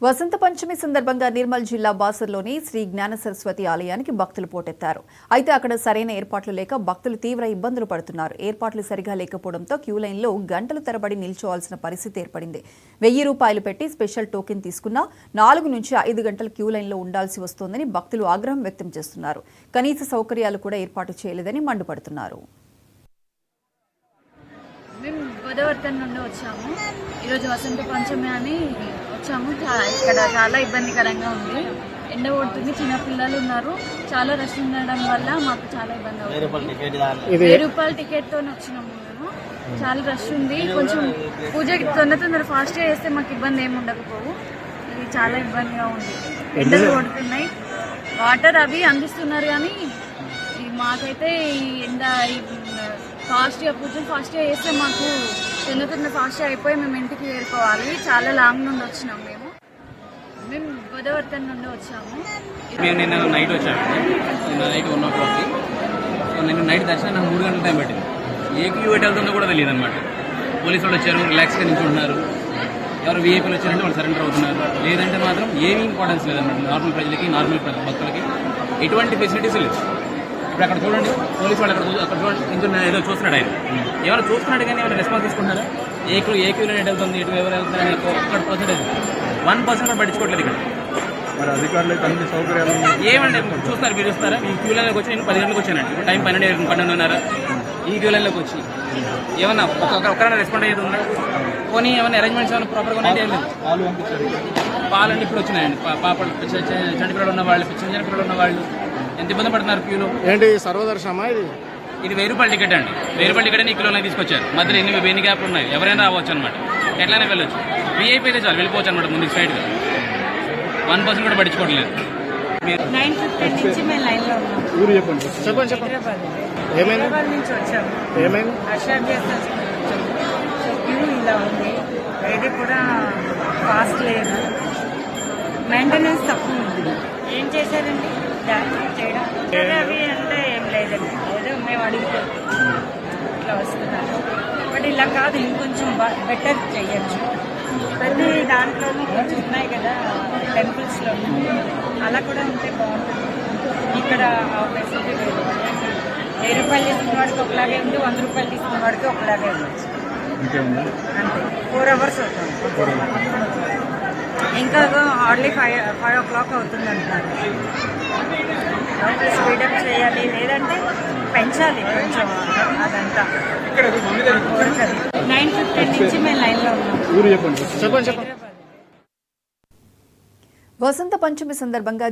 వసంత పంచమి సందర్భంగా నిర్మల్ జిల్లా బాసర్లోని శ్రీ జ్ఞాన సరస్వతి ఆలయానికి భక్తులు పోటెత్తారు. అయితే అక్కడ సరైన ఏర్పాట్లు లేక భక్తులు తీవ్ర ఇబ్బందులు పడుతున్నారు. ఏర్పాట్లు సరిగా లేకపోవడంతో క్యూ లైన్లో గంటలు తరబడి నిల్చోవాల్సిన పరిస్థితి ఏర్పడింది. ₹1000 పెట్టి స్పెషల్ టోకెన్ తీసుకున్నా 4 నుంచి 5 గంటల క్యూ లైన్లో ఉండాల్సి వస్తోందని భక్తులు ఆగ్రహం వ్యక్తం చేస్తున్నారు. కనీస సౌకర్యాలు కూడా ఏర్పాటు చేయలేదని మండిపడుతున్నారు. మేము గోదావరితన్ నుండి వచ్చాము. ఈరోజు వసంత పంచమి అని వచ్చాము. ఇక్కడ చాలా ఇబ్బందికరంగా ఉంది. ఎండ కొడుతుంది, చిన్నపిల్లలు ఉన్నారు. చాలా రష్ ఉండడం వల్ల మాకు చాలా ఇబ్బంది అవుతుంది. ₹1000 టికెట్తో వచ్చినాము మేము. చాలా రష్ ఉంది. కొంచెం పూజకి తొందర ఫాస్ట్గా చేస్తే మాకు ఇబ్బంది ఏమి ఉండకపోవు. ఇది చాలా ఇబ్బందిగా ఉంది. ఎండలు కొడుతున్నాయి, వాటర్ అవి అందిస్తున్నారు కానీ మాకైతే ఈ ఎండ ఫాస్ట్గా పూజలు ఫాస్ట్గా చేస్తే మాకు తొందర ఫాస్ట్గా అయిపోయి మేము ఇంటికి చేరుకోవాలి. చాలా లాంగ్ నుండి వచ్చినాం. మేము గోదావరితన్ నుండి వచ్చాము. మేము నిన్న నైట్ వచ్చామండి. నిన్న నైట్ 1 o'clockకి. సో నిన్న నైట్ దర్శనం నాకు 3 గంటల టైం పట్టింది. ఏ క్యూ ఎటు వెళ్తుందో కూడా తెలియదు అనమాట. పోలీసు వాళ్ళు వచ్చారు, రిలాక్స్గా నించుంటున్నారు. ఎవరు వీఐపీలు వచ్చారంటే వాళ్ళు సరెండర్ అవుతున్నారు. లేదంటే మాత్రం ఏమీ ఇంపార్టెన్స్ లేదన్నమాట. నార్మల్ ప్రజలకి, నార్మల్ భక్తులకి ఎటువంటి ఫెసిలిటీస్ లేదు. ఇప్పుడు అక్కడ చూడండి, పోలీసు వాళ్ళు అక్కడ చూడండి, నించున్న ఏదో చూస్తున్నాడు ఆయన. ఏమైనా చూస్తున్నాడు కానీ ఏమైనా రెస్పాన్స్ తీసుకుంటున్నారా? ఏ క్యూలో ఎటు వెళ్తుంది, ఎటు ఎవరు వెళ్తున్నారని ఒక్క పర్సెంటేజ్ 1% పట్టించుకోవట్లేదు ఇక్కడ. మరి అధికారులు అన్ని సౌకర్యాలు ఏమండి చూస్తారు, మీరు చూస్తారా? ఈ క్యూ లైన్లోకి వచ్చి నేను 10 గంటలకు వచ్చానండి. టైం 12:30 ఈ క్యూ లైన్లోకి వచ్చి ఏమన్నా ఒక్కరైనా రెస్పాండ్ అయ్యేది ఉందా? పోనీ ఏమైనా అరేంజ్మెంట్స్ ఏమైనా ప్రాపర్గా ఉన్నాయంటే ఏం లేదు. పాలండి ఇప్పుడు వచ్చినాయండి. పాపలు చంటిపిల్లలు ఉన్న వాళ్ళు, చిన్న పిల్లలు ఉన్న వాళ్ళు ఎంత ఇబ్బంది పడుతున్నారు క్యూలో. ఏంటి సర్వదర్శనమా ఇది? ఇది ₹1000 టికెట్ అండి. ₹1000 టికెట్ అని ఈ క్యూలో తీసుకొచ్చారు. మధ్యలో ఎన్ని గ్యాప్లు ఉన్నాయి, ఎవరైనా రావచ్చు అనమాట. ఎట్లయినా వెళ్ళొచ్చు. వీఐపీ అయితే చాలు, వెళ్ళిపోవచ్చు అనమాట ముందు స్ట్రైట్గా. 1% కూడా పట్టించుకోవట్లేదు. 9:15 నుంచి మేము లైన్లో ఉన్నాం. ఊరు చెప్పండి. హైదరాబాద్ నుంచి వచ్చాము. ఏమైంది? క్యూ ఇలా ఉంది. ఏది కూడా ఫాస్ట్ లేదు, మెయింటెనెన్స్ తక్కువ ఉంది. ఏం చేశారండి చేయడం అవి అంటే ఏం లేదండి. ఏదో మేము అడిగితే ఇట్లా వస్తున్నాము. బట్ ఇలా కాదు, ఇంకొంచెం బెటర్ చేయొచ్చు. ప్రతి దాంట్లోనూ కొంచెం ఉన్నాయి కదా, టెంపుల్స్లో అలా కూడా ఉంటే బాగుంటుంది. ఇక్కడ ఫెసిలిటీ లేదు. ₹1000 తీసుకున్న వాడికి ఒకలాగే ఉంది, ₹100 తీసుకున్న వాడికి ఒకలాగే ఉండొచ్చు. అంతే 4 hours అవుతుంది. ఇంకా హార్డ్లీ 5 o'clock అవుతుంది అంటున్నారు. స్పీడప్ చేయాలి, లేదంటే పెంచాలి కొంచెం. అదంతా 9:15 నుంచి మేము లైన్లో ఉన్నాం. ఊరు చెప్పండి. వసంత పంచమి సందర్భంగా